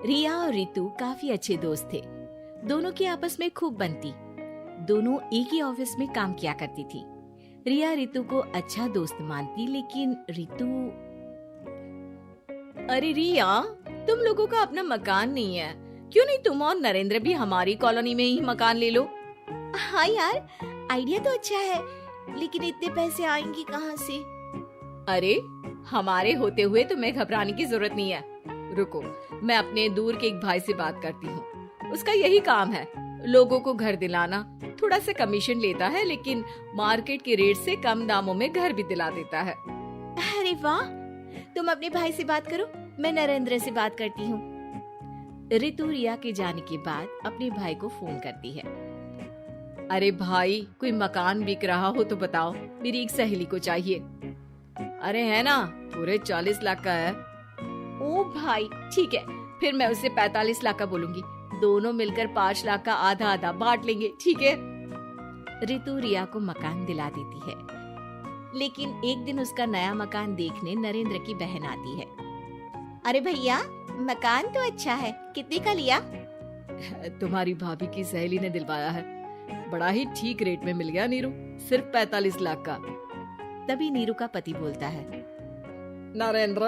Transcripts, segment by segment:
रिया और रितु काफी अच्छे दोस्त थे। दोनों की आपस में खूब बनती। दोनों एक ही ऑफिस में काम किया करती थी। रिया रितु को अच्छा दोस्त मानती, लेकिन रितु। अरे रिया, तुम लोगों का अपना मकान नहीं है, क्यों नहीं तुम और नरेंद्र भी हमारी कॉलोनी में ही मकान ले लो? हाँ यार, आइडिया तो अच्छा है, लेकिन इतने पैसे आएंगे कहाँ से? अरे, हमारे होते हुए तुम्हें घबराने की जरूरत नहीं है। रुको, मैं अपने दूर के एक भाई से बात करती हूँ। उसका यही काम है, लोगों को घर दिलाना। थोड़ा सा कमीशन लेता है, लेकिन मार्केट के रेट से कम दामों में घर भी दिला देता है। अरे वाह, तुम अपने भाई से बात करो, मैं नरेंद्र से बात करती हूँ। रितु रिया के जाने के बाद अपने भाई को फोन करती है। अरे भाई, कोई मकान बिक रहा हो तो बताओ, मेरी एक सहेली को चाहिए। अरे है ना, पूरे 40 लाख का है। ओ भाई, ठीक है, फिर मैं उसे 45 लाख का बोलूंगी। दोनों मिलकर 5 लाख का आधा आधा बांट लेंगे, ठीक है? रितु रिया को मकान दिला देती है, लेकिन एक दिन उसका नया मकान देखने नरेंद्र की बहन आती है। अरे भैया, मकान तो अच्छा है, कितने का लिया? तुम्हारी भाभी की सहेली ने दिलवाया है, बड़ा ही ठीक रेट में मिल गया नीरू, सिर्फ 45 लाख का। तभी नीरू का पति बोलता है, नरेंद्र,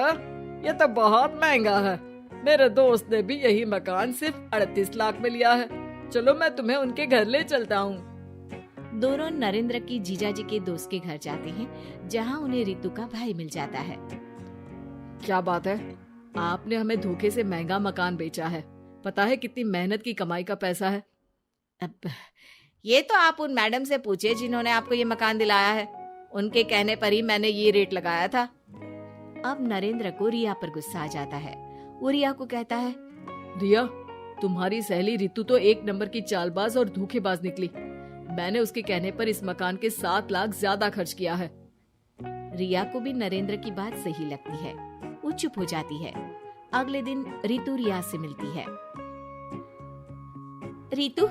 ये तो बहुत महंगा है। मेरे दोस्त ने भी यही मकान सिर्फ 38 लाख में लिया है। चलो मैं तुम्हें उनके घर ले चलता हूँ। दोनों नरेंद्र की जीजाजी के दोस्त के घर जाते हैं, जहाँ उन्हें रितु का भाई मिल जाता है। क्या बात है, आपने हमें धोखे से महंगा मकान बेचा है। पता है कितनी मेहनत की कमाई का पैसा है। अब ये तो आप उन मैडम से पूछे जिन्होंने आपको ये मकान दिलाया है, उनके कहने पर ही मैंने ये रेट लगाया था। अब नरेंद्र को रिया पर गुस्सा आ जाता है। वो रिया को कहता है, रिया, तुम्हारी सहेली रितु तो एक नंबर की चालबाज और धोखेबाज निकली। मैंने उसके कहने पर इस मकान के 7 लाख ज्यादा खर्च किया है। रिया को भी नरेंद्र की बात सही लगती है। वो चुप हो जाती है। अगले दिन रितु रिया से मिलती है। रितु,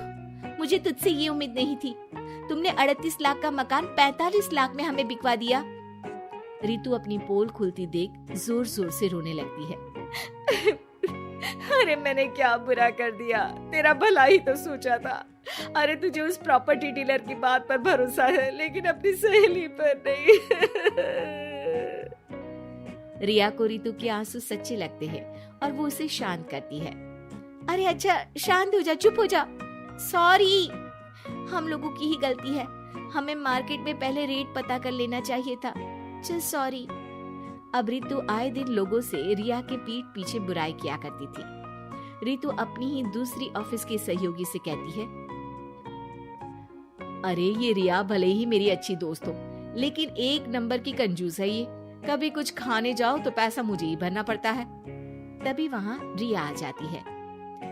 मुझे तुझसे ये उम्मीद नहीं थी। तुमने 38 लाख का मकान 45 लाख में हमें बिकवा दिया। रितु अपनी पोल खुलती देख जोर जोर से रोने लगती है। अरे मैंने क्या बुरा कर दिया, तेरा भला ही तो सोचा था। अरे तुझे उस प्रॉपर्टी डीलर की बात पर भरोसा है, लेकिन अपनी सहेली पर नहीं। रिया को रितु के आंसू सच्चे लगते हैं और वो उसे शांत करती है। अरे अच्छा, शांत हो जा, चुप हो जा। सॉरी, हम लोगों की ही गलती है। हमें मार्केट में पहले रेट पता कर लेना चाहिए था। चल सॉरी। अब रितु आए दिन लोगों से रिया के पीठ पीछे बुराई किया करती थी। रितु अपनी ही दूसरी ऑफिस की सहयोगी से कहती है, अरे ये रिया भले ही मेरी अच्छी दोस्त हो, लेकिन एक नंबर की कंजूस है ये। कभी कुछ खाने जाओ तो पैसा मुझे ही भरना पड़ता है। तभी वहाँ रिया आ जाती है।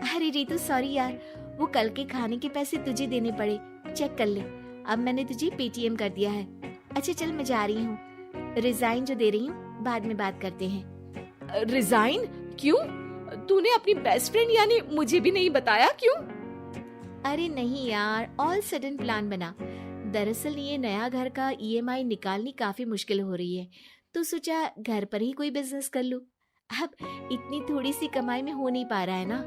अरे रितु, सॉरी यार, वो कल के खाने के पैसे तुझे देने पड़े, चेक कर ले। अब मैंने तुझे पेटीएम कर दिया है। अच्छा चल, मैं जा रही हूँ। रिजाइन जो दे रही हूँ, बाद में बात करते हैं। रिजाइन? क्यों? तूने अपनी बेस्ट फ्रेंड यानी मुझे भी नहीं बताया, क्यों? अरे नहीं यार, ऑल सडन प्लान बना। दरअसल ये नया घर का ईएमआई निकालनी काफी मुश्किल हो रही है, तो सोचा घर पर ही कोई बिजनेस कर लूं। अब इतनी थोड़ी सी कमाई में हो नहीं पा रहा है ना।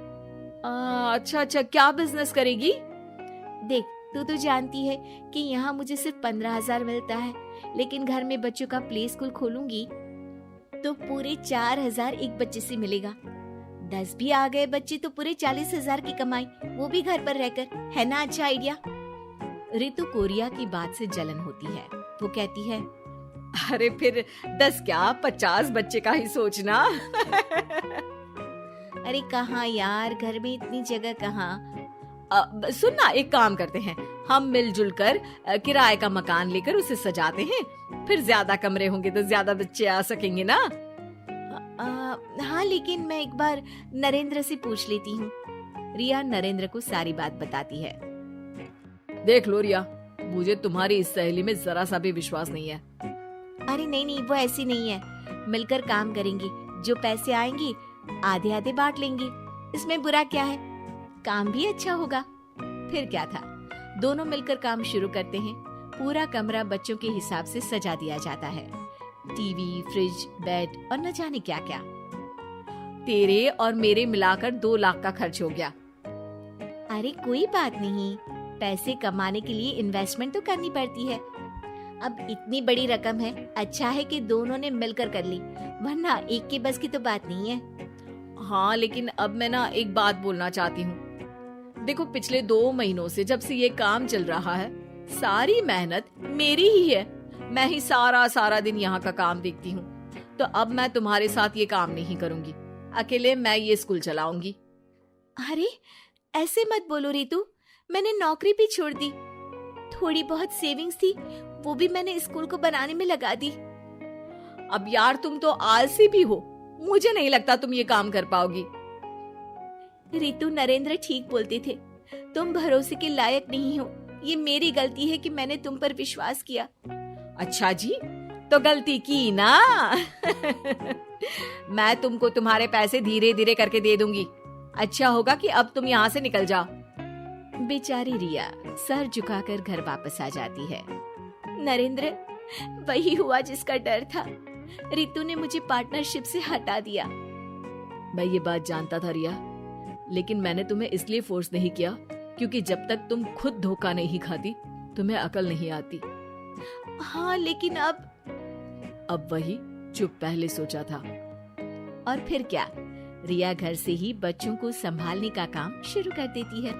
अच्छा, क्या बिजनेस करेगी? देख, तू तो जानती है कि यहाँ मुझे सिर्फ 15,000 मिलता है, लेकिन घर में बच्चों का प्ले स्कूल खोलूंगी तो पूरे 4,000 एक बच्चे से मिलेगा। 10 भी आ गए बच्चे तो पूरे 40,000 की कमाई, वो भी घर पर रहकर। है ना अच्छा आइडिया? रितु को रिया की बात से जलन होती है। वो कहती है, अरे फिर 10 क्या 50 बच्चे का ही सोचना। अरे कहाँ यार, घर में इतनी जगह कहाँ। सुन ना, एक काम करते हैं, हम मिलजुल कर किराए का मकान लेकर उसे सजाते हैं। फिर ज्यादा कमरे होंगे तो ज्यादा बच्चे आ सकेंगे ना। हाँ, लेकिन मैं एक बार नरेंद्र से पूछ लेती हूँ। रिया नरेंद्र को सारी बात बताती है। देख लो रिया, मुझे तुम्हारी इस सहेली में जरा सा भी विश्वास नहीं है। अरे नहीं, वो ऐसी नहीं है। मिलकर काम करेंगे, जो पैसे आएंगे आधे आधे बांट लेंगे। इसमें बुरा क्या है, काम भी अच्छा होगा। फिर क्या था, दोनों मिलकर काम शुरू करते हैं। पूरा कमरा बच्चों के हिसाब से सजा दिया जाता है। टीवी, फ्रिज, बेड और न जाने क्या क्या। तेरे और मेरे मिलाकर 2 लाख का खर्च हो गया। अरे कोई बात नहीं, पैसे कमाने के लिए इन्वेस्टमेंट तो करनी पड़ती है। अब इतनी बड़ी रकम है, अच्छा है कि दोनों ने मिलकर कर ली, वरना एक के बस की तो बात नहीं है। हाँ, लेकिन अब मैं ना एक बात बोलना चाहती हूँ। देखो, पिछले 2 महीनों से जब से ये काम चल रहा है, सारी मेहनत मेरी ही है। मैं ही सारा दिन यहाँ का काम देखती हूँ। तो अब मैं तुम्हारे साथ ये काम नहीं करूंगी, अकेले मैं ये स्कूल चलाऊंगी। अरे ऐसे मत बोलो रितु, मैंने नौकरी भी छोड़ दी। थोड़ी बहुत सेविंग्स थी, वो भी मैंने स्कूल को बनाने में लगा दी। अब यार, तुम तो आलसी भी हो, मुझे नहीं लगता तुम ये काम कर पाओगी। रितु, नरेंद्र ठीक बोलते थे, तुम भरोसे के लायक नहीं हो। ये मेरी गलती है कि मैंने तुम पर विश्वास किया। अच्छा जी, तो गलती की ना। मैं तुमको तुम्हारे पैसे धीरे धीरे करके दे दूंगी। अच्छा होगा कि अब तुम यहाँ से निकल जाओ। बेचारी रिया सर झुकाकर घर वापस आ जाती है। नरेंद्र, वही हुआ जिसका डर था। रितु ने मुझे पार्टनरशिप से हटा दिया। मैं ये बात जानता था रिया, लेकिन मैंने तुम्हें इसलिए फोर्स नहीं किया क्योंकि जब तक तुम खुद धोखा नहीं खाती, तुम्हें अकल नहीं आती। हाँ, लेकिन अब वही जो पहले सोचा था। और फिर क्या, रिया घर से ही बच्चों को संभालने का काम शुरू कर देती है।